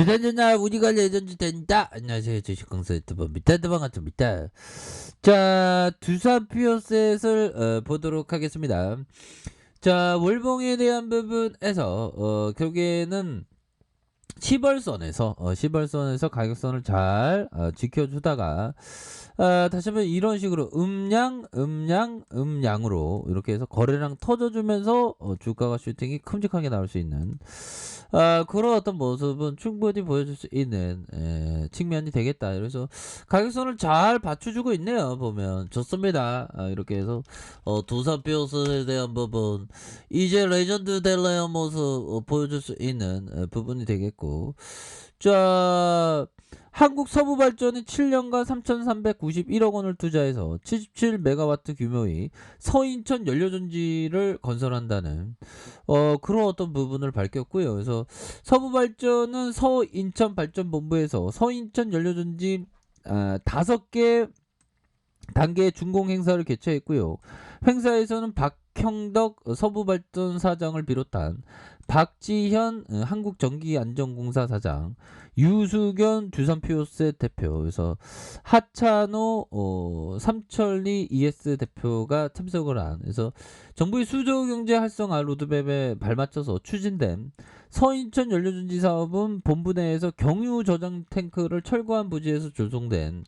주단전날 우리가 레전드 된다. 안녕하세요. 주식강사 유튜버 밑단다방 같습니다. 자, 두산 피어셋을 보도록 하겠습니다. 자, 월봉에 대한 부분에서 결국에는 시벌선에서 가격선을 잘 지켜주다가 다시 한번 이런 식으로 음량으로 이렇게 해서 거래량 터져주면서 주가가 슈팅이 큼직하게 나올 수 있는 그런 어떤 모습은 충분히 보여줄 수 있는 측면이 되겠다. 그래서 가격선을 잘 받쳐주고 있네요. 보면 좋습니다. 이렇게 해서 두산 피어스에 대한 부분 이제 레전드 델레어 모습 보여줄 수 있는 부분이 되겠고, 자, 한국 서부발전이 7년간 3,391억 원을 투자해서 77메가와트 규모의 서인천 연료전지를 건설한다는 그런 어떤 부분을 밝혔고요. 그래서 서부발전은 서인천 발전본부에서 서인천 연료전지 5개 단계 준공 행사를 개최했고요. 행사에서는 박형덕 서부발전 사장을 비롯한 박지현 한국전기안전공사 사장, 유수견 두산피오셋 대표, 그래서 하찬호 삼천리 ES 대표가 참석을 한, 그래서 정부의 수조경제 활성화 로드맵에 발맞춰서 추진된 서인천 연료전지 사업은 본부 내에서 경유 저장 탱크를 철거한 부지에서 조성된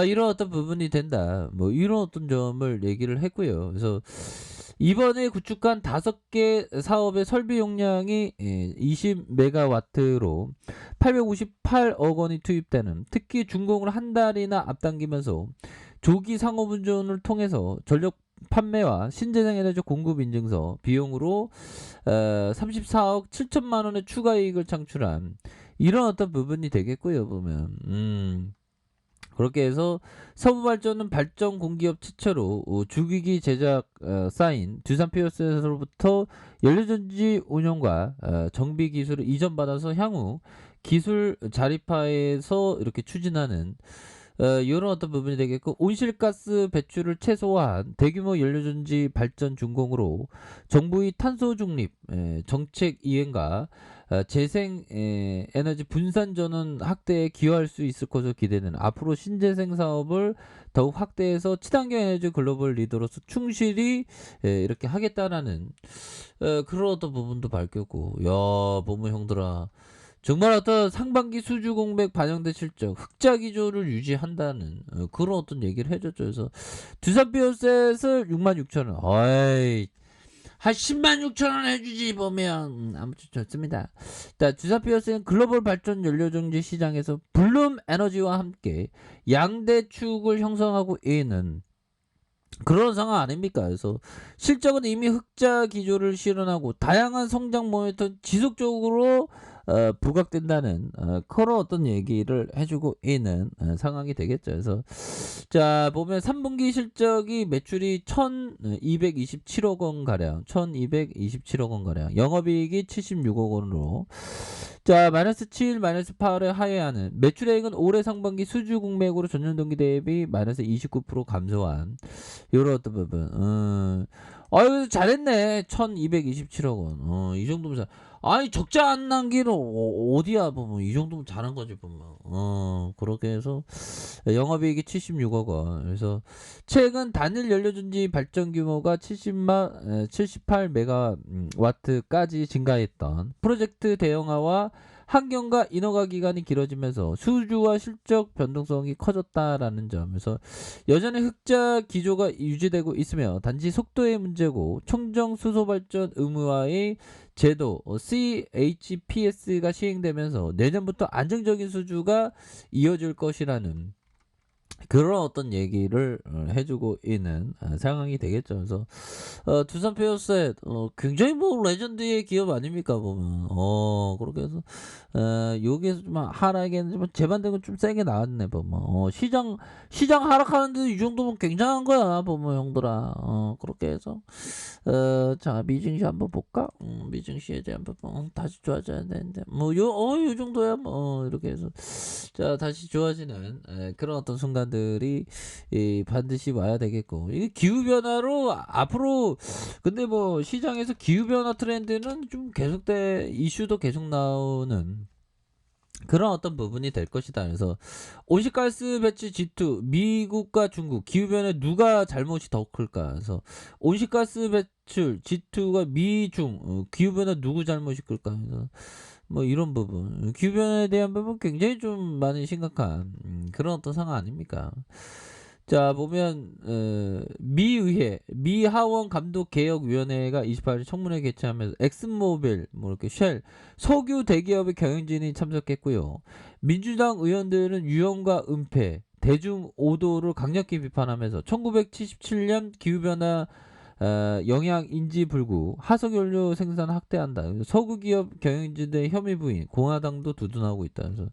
이런 어떤 부분이 된다. 뭐 이런 어떤 점을 얘기를 했고요. 그래서 이번에 구축한 5개 사업의 설비 용량이 20메가와트로 858억 원이 투입되는, 특히 준공을 한 달이나 앞당기면서 조기 상호분전을 통해서 전력 판매와 신재생 에너지 공급 인증서 비용으로 34억 7천만 원의 추가 이익을 창출한 이런 어떤 부분이 되겠고요. 보면 그렇게 해서 서부발전은 발전 공기업 최초로 주기기 제작 쌓인 두산피어스로부터 연료전지 운영과 정비 기술을 이전받아서 향후 기술 자립화에서 이렇게 추진하는 이런 어떤 부분이 되겠고, 온실가스 배출을 최소화한 대규모 연료전지 발전 준공으로 정부의 탄소 중립 정책 이행과 재생 에너지 분산 전원 확대에 기여할 수 있을 것으로 기대는 앞으로 신재생 사업을 더욱 확대해서 친환경 에너지 글로벌 리더로서 충실히 이렇게 하겠다라는 그런 어떤 부분도 밝혔고, 야, 보면 형들아, 정말 어떤 상반기 수주 공백 반영된 실적 흑자 기조를 유지한다는 그런 어떤 얘기를 해줬죠. 그래서 두산 비어셋을 66,000원, 어이, 한 106,000원 해주지. 보면 아무튼 좋습니다. 두산 피어스는 글로벌 발전 연료전지 시장에서 블룸 에너지와 함께 양대축을 형성하고 있는 그런 상황 아닙니까? 그래서 실적은 이미 흑자 기조를 실현하고 다양한 성장 모멘텀 지속적으로 부각된다는 그런 어떤 얘기를 해주고 있는 상황이 되겠죠. 그래서 자, 보면 3분기 실적이 매출이 1,227억 원 가량, 1,227억 원 가량, 영업이익이 76억 원으로 자, 마이너스 7, 마이너스 8에 하회하는, 매출액은 올해 상반기 수주 공백으로 전년 동기 대비 마이너스 29% 감소한 요런 어떤 부분. 아유, 잘했네. 1227억 원. 이 정도면 아니, 적자 안 난 길은 어디야, 보면. 이 정도면 잘한 거지, 보면. 그렇게 해서 영업이익이 76억 원. 그래서 최근 단일 연료전지 발전 규모가 78메가와트까지 증가했던 프로젝트 대형화와 환경과 인허가 기간이 길어지면서 수주와 실적 변동성이 커졌다라는 점에서 여전히 흑자 기조가 유지되고 있으며, 단지 속도의 문제고 청정 수소 발전 의무화의 제도 CHPS가 시행되면서 내년부터 안정적인 수주가 이어질 것이라는 그런 어떤 얘기를 해주고 있는 상황이 되겠죠. 그래서 두산 페어셋 굉장히 뭐 레전드의 기업 아닙니까, 보면. 그렇게 해서 여기에서 좀 하락했는데 재반등은 좀 세게 나왔네, 보면. 시장 하락하는데 이 정도면 굉장한 거야, 보면, 형들아. 그렇게 해서 자, 미증시 한번 볼까? 미증시에 대한 부분 다시 좋아져야 되는데 요 정도야. 뭐 이렇게 해서 자, 다시 좋아지는 그런 어떤 순간들이 반드시 와야 되겠고, 이게 기후 변화로 앞으로, 근데 뭐 시장에서 기후 변화 트렌드는 좀 계속돼, 이슈도 계속 나오는 그런 어떤 부분이 될 것이다. 그래서 온실가스 배출 G2 미국과 중국 기후변화에 누가 잘못이 더 클까? 그래서 온실가스 배출 G2가 미중 기후변화 누구 잘못이 클까? 그래서 뭐 이런 부분 기후변화에 대한 부분 굉장히 좀 많이 심각한 그런 어떤 상황 아닙니까? 자 보면 미의회 미하원 감독개혁위원회가 28일 청문회 개최하면서 엑슨모빌 뭐 이렇게 쉘 석유 대기업의 경영진이 참석했고요. 민주당 의원들은 위험과 은폐 대중 오도를 강력히 비판하면서 1977년 기후변화 영향 인지 불구 하석연료 생산 확대한다. 석유 기업 경영진의 혐의 부인 공화당도 두둔하고 있다. 그래서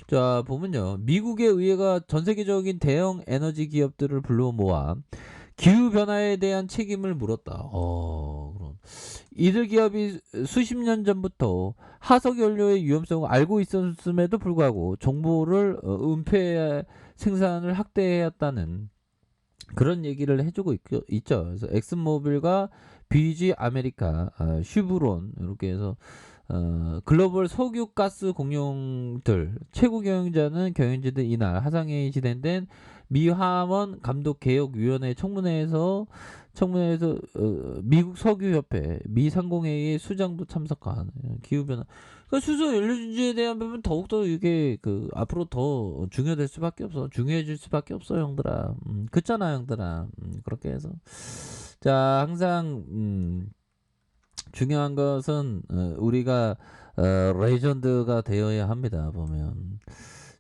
자 보면요 미국의 의회가 전 세계적인 대형 에너지 기업들을 불러 모아 기후 변화에 대한 책임을 물었다. 그럼 이들 기업이 수십 년 전부터 하석 연료의 위험성을 알고 있었음에도 불구하고 정보를 은폐 생산을 확대해왔다는 그런 얘기를 해주고 있죠. 그래서 엑슨모빌과 BG 아메리카, 슈브론 이렇게 해서 글로벌 석유가스 공룡들 최고 경영자는 경영진들 이날 하상회의 진행된 미하원 감독개혁위원회 청문회에서 미국 석유협회 미상공회의 수장도 참석한 기후변화 그러니까 수소 연료준지에 대한 부분 더욱더 이게 앞으로 더 중요될 수밖에 없어 중요해질 수밖에 없어 형들아 그렇잖아 형들아 그렇게 해서 자 항상 중요한 것은 우리가 레전드가 되어야 합니다. 보면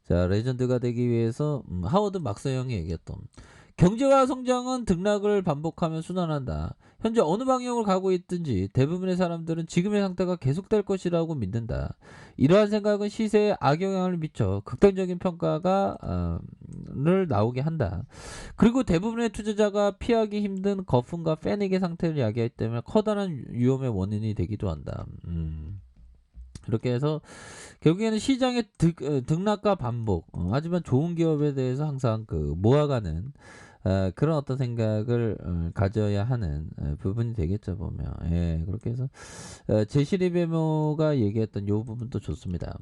자 레전드가 되기 위해서 하워드 막스 형이 얘기했던 경제와 성장은 등락을 반복하며 순환한다. 현재 어느 방향으로 가고 있든지 대부분의 사람들은 지금의 상태가 계속될 것이라고 믿는다. 이러한 생각은 시세에 악영향을 미쳐 극단적인 평가가 를 나오게 한다. 그리고 대부분의 투자자가 피하기 힘든 거품과 패닉의 상태를 야기하기 때문에 커다란 위험의 원인이 되기도 한다. 이렇게 해서 결국에는 시장의 등락과 반복 하지만 좋은 기업에 대해서 항상 모아가는 그런 어떤 생각을 가져야 하는 부분이 되겠죠 보면 예 그렇게 해서 제시리베모가 얘기했던 요 부분도 좋습니다.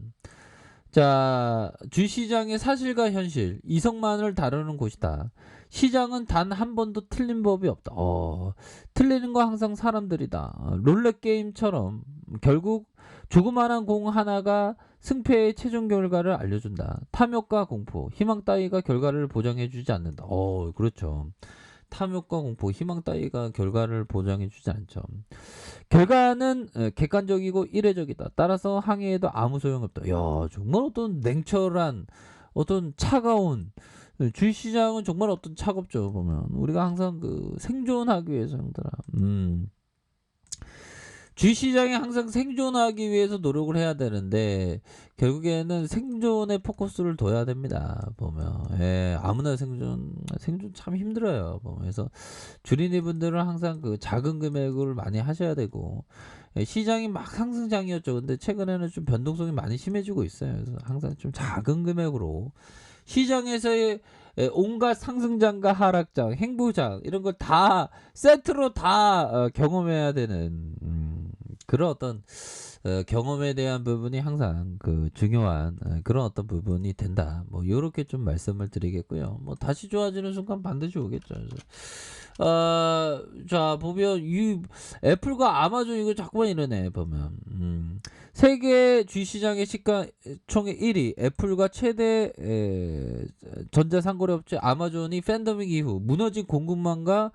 자 주시장의 사실과 현실 이성만을 다루는 곳이다. 시장은 단 한 번도 틀린 법이 없다. 틀리는 거 항상 사람들이다. 롤렛 게임처럼 결국 조그마한 공 하나가 승패의 최종 결과를 알려준다. 탐욕과 공포, 희망 따위가 결과를 보장해주지 않는다. 그렇죠. 탐욕과 공포, 희망 따위가 결과를 보장해주지 않죠. 결과는 객관적이고 이례적이다. 따라서 항의해도 아무 소용없다. 야, 정말 어떤 냉철한, 어떤 차가운 주식시장은 정말 어떤 차갑죠. 보면 우리가 항상 생존하기 위해서 형들아. 주식시장이 항상 생존하기 위해서 노력을 해야 되는데 결국에는 생존에 포커스를 둬야 됩니다. 보면 아무나 생존 참 힘들어요. 보면 그래서 주린이 분들은 항상 작은 금액을 많이 하셔야 되고 시장이 막 상승장이었죠. 근데 최근에는 좀 변동성이 많이 심해지고 있어요. 그래서 항상 좀 작은 금액으로 시장에서의 온갖 상승장과 하락장, 행보장 이런 걸 다 세트로 다 경험해야 되는 그런 어떤 경험에 대한 부분이 항상 중요한 그런 어떤 부분이 된다. 뭐 이렇게 좀 말씀을 드리겠고요. 뭐 다시 좋아지는 순간 반드시 오겠죠. 자 보면 이 애플과 아마존 이거 자꾸만 이러네 보면 세계 주식시장의 시가총액 1위 애플과 최대 전자상거래 업체 아마존이 팬데믹 이후 무너진 공급망과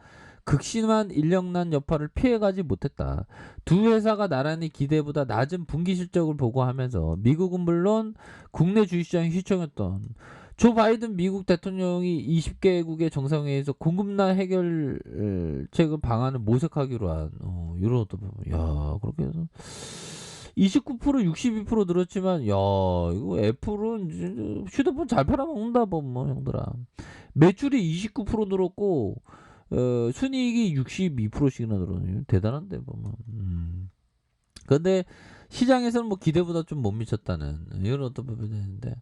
극심한 인력난 여파를 피해가지 못했다. 두 회사가 나란히 기대보다 낮은 분기 실적을 보고하면서 미국은 물론 국내 주식시장이 휘청였던 조 바이든 미국 대통령이 20개국의 정상회의에서 공급난 해결책을 방안을 모색하기로 한 이런 어떤 부분. 야 그렇게 해서 29% 62% 늘었지만 야 이거 애플은 휴대폰 잘 팔아먹는다 뭐 형들아. 매출이 29% 늘었고 순이익이 62%씩이나 늘어나요. 대단한데 보면. 근데 시장에서는 뭐 기대보다 좀 못 미쳤다는 이런 어떤 부분이 있는데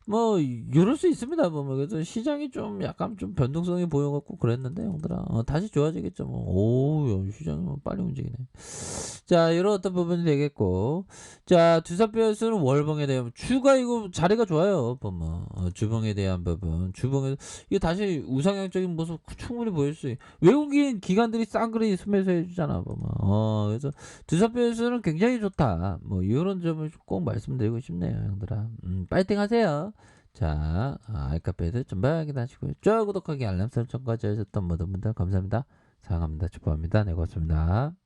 뭐 이럴 수 있습니다. 뭐 그래도 시장이 좀 약간 좀 변동성이 보여 갖고 그랬는데 형들아 다시 좋아지겠죠 뭐. 오우 시장이 뭐 빨리 움직이네. 자 이런 어떤 부분이 되겠고 자 두산베어스는 월봉에 대한 주가 이거 자리가 좋아요. 보면 주봉에 대한 부분 주봉에 이게 다시 우상향적인 모습 충분히 보일 수 외국인 기관들이 쌍그리 매수해 주잖아 보면. 그래서 두산베어스는 굉장히 좋다. 뭐 요런 점을 꼭 말씀드리고 싶네요 형들아. 파이팅 하세요. 자 알카페드 전방 확인하시고요. 좋아요 구독하기 알람 설정까지 하셨던 모든 분들 감사합니다. 사랑합니다. 축복합니다. 네 고맙습니다.